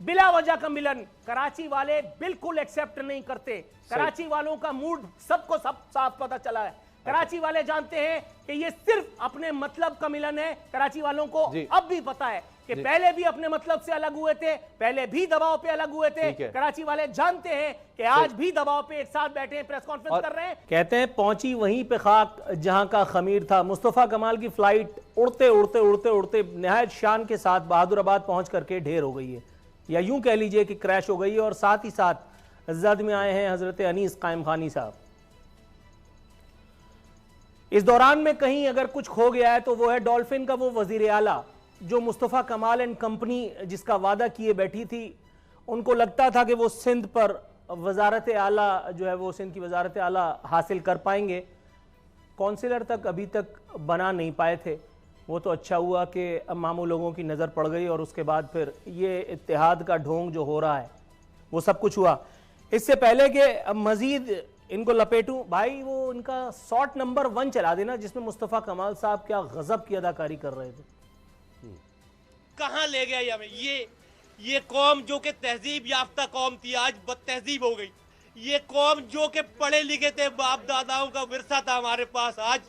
बिला वजह का मिलन कराची वाले बिल्कुल एक्सेप्ट नहीं करते। कराची वालों का मूड सबको सब साफ पता चला है। कराची वाले जानते हैं कि ये सिर्फ अपने मतलब का मिलन है। कराची वालों को अब भी पता है कि पहले भी अपने मतलब से अलग हुए थे, पहले भी दबाव पे अलग हुए थे। कराची वाले जानते हैं कि आज भी दबाव पे एक साथ बैठे हैं, प्रेस कॉन्फ्रेंस कर रहे हैं। कहते हैं पहुंची वहीं पे खाक जहां का खमीर था। मुस्तफा कमाल की फ्लाइट उड़ते उड़ते उड़ते उड़ते निहायत शान के साथ बहादुराबाद पहुंच करके ढेर हो गई है, या यूं कह लीजिए कि क्रैश हो गई है। और साथ ही साथ जद में आए हैं हजरत अनीस कायम खानी साहब। इस दौरान में कहीं अगर कुछ खो गया है तो वो है डॉल्फिन का वो वजीर आला जो मुस्तफ़ा कमाल एंड कंपनी जिसका वादा किए बैठी थी। उनको लगता था कि वो सिंध पर वजारत आला जो है वो सिंध की वजारत आला हासिल कर पाएंगे। काउंसिलर तक अभी तक बना नहीं पाए थे। वो तो अच्छा हुआ कि मामू लोगों की नज़र पड़ गई और उसके बाद फिर ये इत्तेहाद का ढोंग जो हो रहा है वो सब कुछ हुआ। इससे पहले कि मजीद इनको लपेटूं भाई, वो इनका शॉट नंबर 1 चला देना जिसमें मुस्तफ़ा कमाल साहब क्या गजब की अदाकारी कर रहे थे। कहां ले गया हमें ये कौम जो कि तहजीब याफ्ता कौम थी आज बदतहजीब हो गई। ये कौम जो कि पढ़े लिखे थे, बाप दादाओं का विरसा था हमारे पास, आज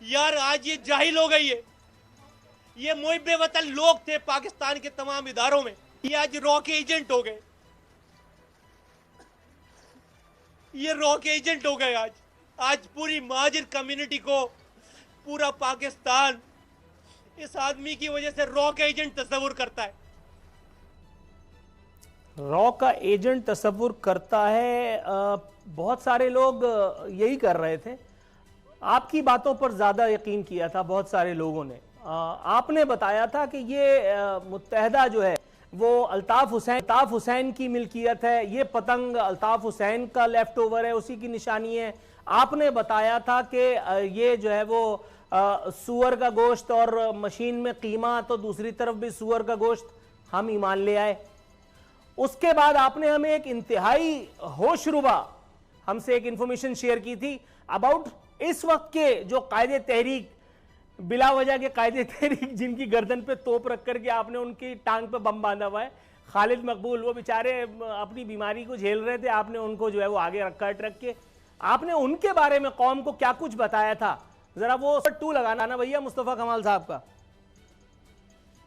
ये जाहिल हो गई है। ये मुहिब्बे वतन लोग थे पाकिस्तान के तमाम इदारों में, ये आज रॉ के एजेंट हो गए। ये रॉ के एजेंट हो गए। आज पूरी महाजिर कम्युनिटी को, पूरा पाकिस्तान इस आदमी की वजह से रॉ का एजेंट तस्वुर करता है। रॉ का एजेंट तस्वुर करता है। बहुत सारे लोग यही कर रहे थे। आपकी बातों पर ज्यादा यकीन किया था बहुत सारे लोगों ने। आपने बताया था कि ये मुत्तहदा जो है वो अल्ताफ हुसैन की मिल्कियत है। ये पतंग अल्ताफ हुसैन का लेफ्ट ओवर है, उसी की निशानी है। आपने बताया था कि ये जो है वो सूअर का गोश्त और मशीन में कीमा, तो दूसरी तरफ भी सूअर का गोश्त हम ईमान ले आए। उसके बाद आपने हमें एक इंतहाई होशरुबा हमसे एक इंफॉर्मेशन शेयर की थी अबाउट इस वक्त के जो कायदे तहरीक, बिला वजह के कायदे तहरीक जिनकी गर्दन पे तोप रख करके आपने उनकी टांग पे बम बांधा हुआ है। खालिद मकबूल, वो बेचारे अपनी बीमारी को झेल रहे थे, आपने उनको जो है वो आगे रख के आपने उनके बारे में कौम को क्या कुछ बताया था। जरा वो 2 लगाना ना भैया मुस्तफा कमाल साहब का।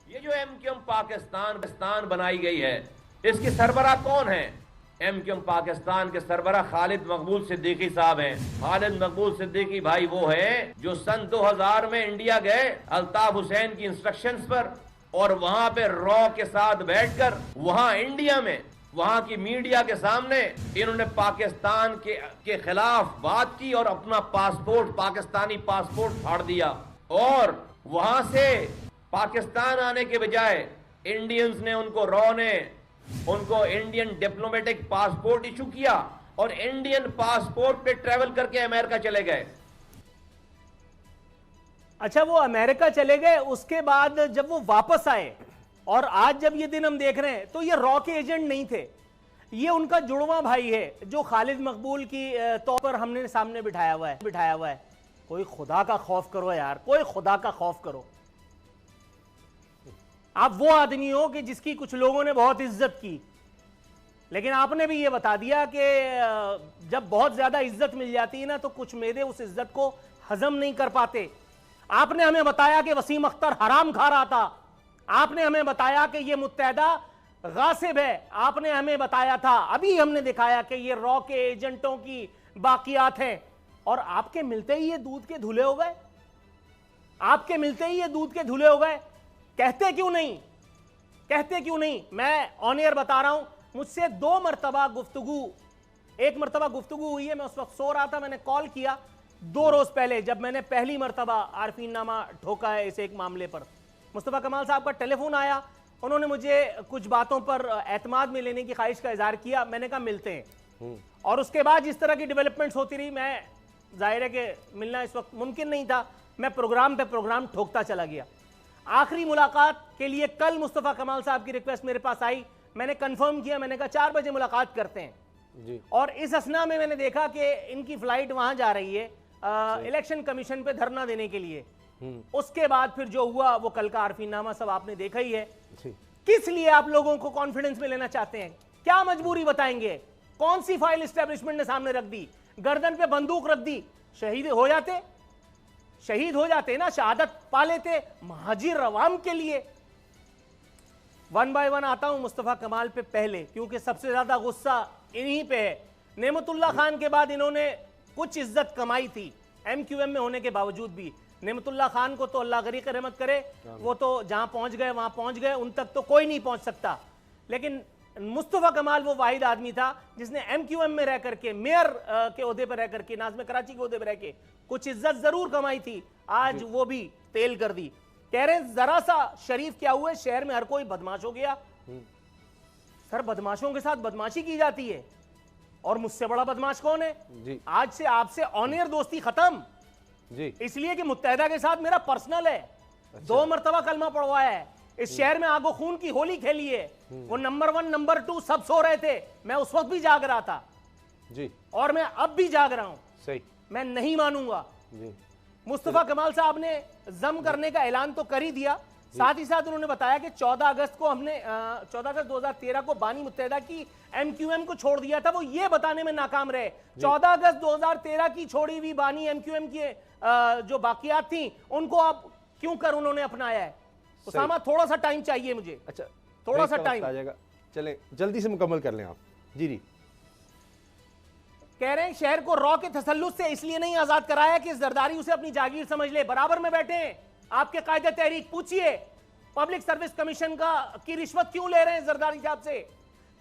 ये जो एमक्यूएम पाकिस्तान बनाई गई है, इसके सरबराह कौन है? एमक्यूएम पाकिस्तान के सरबराह खालिद मकबूल सिद्दीकी साहब हैं। खालिद मकबूल सिद्दीकी भाई वो है जो सन 2000 में इंडिया गए अल्ताफ हुसैन की इंस्ट्रक्शंस पर, और वहां पे रॉ के साथ बैठकर वहां इंडिया में वहां की मीडिया के सामने इन्होंने पाकिस्तान के खिलाफ बात की और अपना पासपोर्ट, पाकिस्तानी पासपोर्ट फाड़ दिया। और वहां से पाकिस्तान आने के बजाय इंडियंस ने उनको इंडियन डिप्लोमेटिक पासपोर्ट इशू किया और इंडियन पासपोर्ट पे ट्रेवल करके अमेरिका चले गए। अच्छा, वो अमेरिका चले गए। उसके बाद जब वो वापस आए और आज जब ये दिन हम देख रहे हैं तो ये रॉ के एजेंट नहीं थे, ये उनका जुड़वा भाई है जो खालिद मकबूल की तौर पर हमने सामने बिठाया हुआ है। कोई खुदा का खौफ करो यार, कोई खुदा का खौफ करो। आप वो आदमी हो कि जिसकी कुछ लोगों ने बहुत इज्जत की, लेकिन आपने भी ये बता दिया कि जब बहुत ज्यादा इज्जत मिल जाती है ना तो कुछ मेदे उस इज्जत को हजम नहीं कर पाते। आपने हमें बताया कि वसीम अख्तर हराम खा रहा था। आपने हमें बताया कि ये मुत्तहदा गासिब है। आपने हमें बताया था, अभी हमने दिखाया कि ये रॉ के एजेंटों की बाकियात हैं। और आपके मिलते ही ये दूध के धुले हो गए। आपके मिलते ही ये दूध के धुले हो गए। कहते क्यों नहीं? मैं ऑन एयर बता रहा हूं, मुझसे 2 मरतबा गुफ्तगू, एक मरतबा गुफ्तगू हुई है, मैं उस वक्त सो रहा था, मैंने कॉल किया 2 रोज पहले जब मैंने पहली मरतबा आरफीनामा ठोका है इस एक मामले पर। मुस्तफा कमाल साहब का टेलीफोन आया, उन्होंने मुझे कुछ बातों पर एतमाद में लेने की ख्वाहिश का इजहार किया। मैंने कहा मिलते हैं। और उसके बाद जिस तरह की डेवलपमेंट्स होती रही, मैं जाहिर है कि मिलना इस वक्त मुमकिन नहीं था, मैं प्रोग्राम पे प्रोग्राम ठोकता चला गया। आखिरी मुलाकात के लिए कल मुस्तफा कमाल साहब की रिक्वेस्ट मेरे पास आई, मैंने कंफर्म किया, मैंने कहा 4 बजे मुलाकात करते हैं जी। और इस असना में मैंने देखा कि इनकी फ्लाइट वहां जा रही है इलेक्शन कमीशन पे धरना देने के लिए। उसके बाद फिर जो हुआ वो कल का आरफीनामा सब आपने देखा ही है किस लिए आप लोगों को कॉन्फिडेंस में लेना चाहते हैं? क्या मजबूरी बताएंगे? कौन सी फाइल एस्टेब्लिशमेंट ने सामने रख दी? गर्दन पे बंदूक रख दी, शहीद हो जाते, शहीद हो जाते ना, शहादत पा लेते महाजिर अवाम के लिए। वन बाय वन आता हूं मुस्तफा कमाल पे पहले, क्योंकि सबसे ज्यादा गुस्सा इन्हीं पे है। नेमतुल्लाह खान के बाद इन्होंने कुछ इज्जत कमाई थी एमक्यूएम में होने के बावजूद भी। नेमतुल्लाह खान को तो अल्लाह गरीक रहमत करे, वो तो जहां पहुंच गए वहां पहुंच गए, उन तक तो कोई नहीं पहुंच सकता। लेकिन मुस्तफा कमाल वो वाहिद आदमी था जिसने एमक्यूएम में रह करके, मेयर के ओहदे पर रह करके, नाज़िम कराची के ओहदे पर रह के कुछ इज्जत जरूर कमाई थी। आज वो भी तेल कर दी। कह रहे हैं जरा सा शरीफ क्या हुए, शहर में हर कोई बदमाश हो गया। सर, बदमाशों के साथ बदमाशी की जाती है, और मुझसे बड़ा बदमाश कौन है जी? आज से आपसे ऑन एयर दोस्ती खत्म जी, इसलिए कि मुत्तहिदा के साथ मेरा पर्सनल है। अच्छा। 2 मरतबा कलमा पढ़वाया है, इस शहर में आगो खून की होली खेली है। वो नंबर 1 नंबर 2 सब सो रहे थे, मैं उस वक्त भी जाग रहा था जी, और मैं अब भी जाग रहा हूं। सही, मैं नहीं मानूंगा जी। मुस्तफा कमाल साहब ने जम करने का ऐलान तो कर ही दिया, साथ ही साथ उन्होंने बताया कि 14 अगस्त को हमने 14 अगस्त 2013 को बानी मुत्तहिदा की एमक्यूएम को छोड़ दिया था। वो ये बताने में नाकाम रहे 14 अगस्त 2013 की छोड़ी हुई बानी एमक्यूएम की जो बाकियात थी उनको आप क्यों कर उन्होंने अपनाया है। उसामा, थोड़ा सा टाइम चाहिए मुझे। अच्छा, थोड़ा सा टाइम आ जाएगा, चले जल्दी से मुकम्मल कर लें आप। जी जी, कह रहे हैं शहर को रॉ के तसल्लुत से इसलिए नहीं आजाद कराया कि जरदारी उसे अपनी जागीर समझ ले। बराबर में बैठे हैं आपके कायदे तहरीक, पूछिए पब्लिक सर्विस कमीशन की रिश्वत क्यों ले रहे हैं जरदारी साहब से?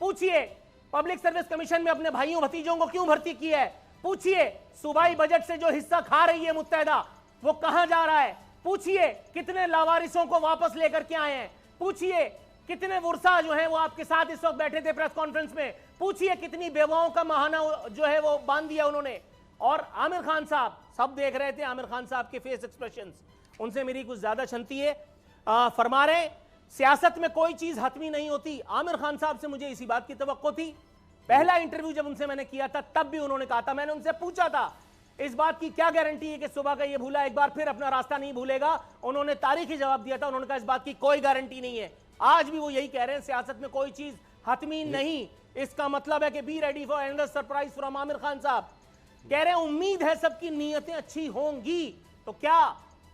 पूछिए पब्लिक सर्विस कमीशन में अपने भाइयों भतीजों को क्यों भर्ती किया है? पूछिए सूबाई बजट से जो हिस्सा खा रही है मुत्तहिदा वो कहां जा रहा है? पूछिए कितने लावारिसों को वापस लेकर के आए हैं? पूछिए कितने वुरसा जो है वो आपके साथ इस वक्त बैठे थे प्रेस कॉन्फ्रेंस में? पूछिए कितनी बेवाओं का महाना जो है वो बांध दिया उन्होंने। और आमिर खान साहब, सब देख रहे थे आमिर खान साहब के फेस एक्सप्रेशंस, उनसे मेरी कुछ ज्यादा छनती है। फरमा रहे सियासत में कोई चीज हतमी नहीं होती। आमिर खान साहब से मुझे इसी बात की तवक्को थी। पहला इंटरव्यू जब उनसे मैंने किया था तब भी उन्होंने कहा था, मैंने उनसे पूछा था इस बात की क्या गारंटी है कि सुबह का ये भूला एक बार फिर अपना रास्ता नहीं भूलेगा? उन्होंने तारीखी जवाब दिया था, उन्होंने कहा इस बात की कोई गारंटी नहीं है। आज भी वो यही कह रहे हैं सियासत में कोई चीज हतमी नहीं। इसका मतलब है कि be ready for another surprise from Aamir Khan साहब। कह रहे हैं उम्मीद है सबकी नीयतें अच्छी होंगी। तो क्या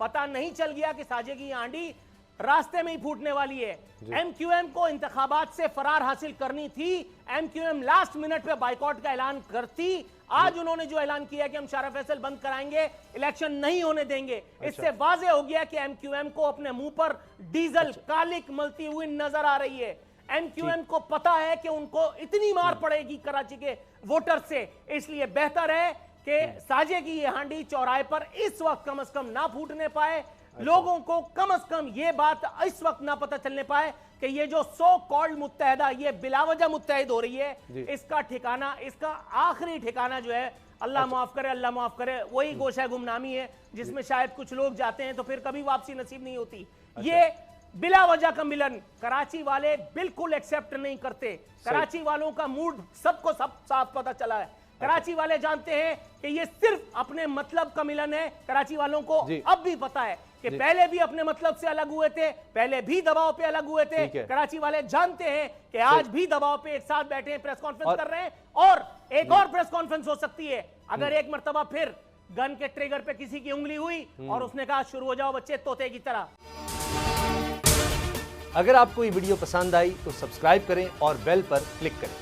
पता नहीं चल गया कि साजे की आंडी रास्ते में ही फूटने वाली है? एमक्यूएम को इंतखाबात से फरार हासिल करनी थी। एमक्यूएम लास्ट मिनट पे बाइकॉट का ऐलान करती। आज उन्होंने जो ऐलान किया कि हम शारा फैसल बंद कराएंगे, इलेक्शन नहीं होने देंगे, इससे वाज़ेह हो गया कि एमक्यूएम को अपने मुंह पर डीजल कालिक मलती हुई नजर आ रही है। एमक्यूएम को पता है कि उनको इतनी मार पड़ेगी कराची के वोटर से, इसलिए बेहतर है कि साजे की ये हांडी चौराहे पर इस वक्त कम से कम ना फूटने पाए। लोगों को कम से कम ये बात इस वक्त ना पता चलने पाए कि ये जो सो कॉल्ड मुत्तहिदा ये बिलावजह मुत्तहिद हो रही है, इसका ठिकाना, इसका आखिरी ठिकाना जो है, अल्लाह माफ करे, अल्लाह माफ करे, वही गोशा गुमनामी है जिसमें शायद कुछ लोग जाते हैं तो फिर कभी वापसी नसीब नहीं होती। ये बिला वजह का मिलन कराची वाले बिल्कुल एक्सेप्ट नहीं करते। कराची वालों का मूड सबको सब साफ पता चला है। कराची वाले जानते हैं कि ये सिर्फ अपने मतलब का मिलन है। कराची वालों को अब भी पता है कि पहले भी अपने मतलब से अलग हुए थे, पहले भी दबाव पे अलग हुए थे। कराची वाले जानते हैं कि आज भी दबाव पे एक साथ बैठे हैं, प्रेस कॉन्फ्रेंस कर रहे हैं, और एक और प्रेस कॉन्फ्रेंस हो सकती है अगर एक मर्तबा फिर गन के ट्रिगर पे किसी की उंगली हुई और उसने कहा शुरू हो जाओ बच्चे तोते की तरह। अगर आपको ये वीडियो पसंद आई तो सब्सक्राइब करें और बेल पर क्लिक करें।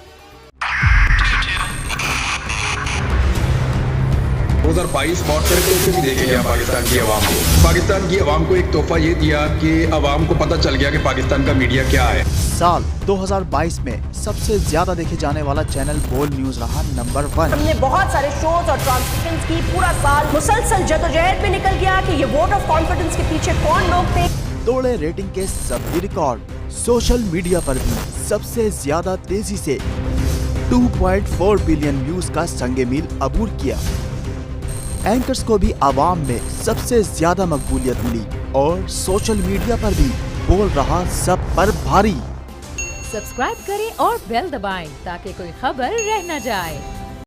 2022 बहुत सारे तोहफे भी देके गया पाकिस्तान की आवाम को। पाकिस्तान की आवाम को एक तोहफा ये दिया कि आवाम को पता चल गया कि पाकिस्तान का मीडिया क्या है। साल 2022 में सबसे ज्यादा देखे जाने वाला चैनल बोल न्यूज रहा नंबर 1। हमने बहुत सारे शोज और ट्रांसमिशंस की, पूरा साल मुसलसल जदोजहद में निकल गया कि ये वोट ऑफ कॉन्फिडेंस के पीछे कौन लोग थे। तोड़े रेटिंग के सभी रिकॉर्ड। सोशल मीडिया पर भी सबसे ज्यादा तेजी से 2.4 बिलियन व्यूज का संगे मील अबूर किया। एंकर्स को भी आवाम में सबसे ज्यादा मकबूलियत मिली और सोशल मीडिया पर भी बोल रहा सब पर भारी। सब्सक्राइब करें और बेल दबाएं ताकि कोई खबर रह न जाए।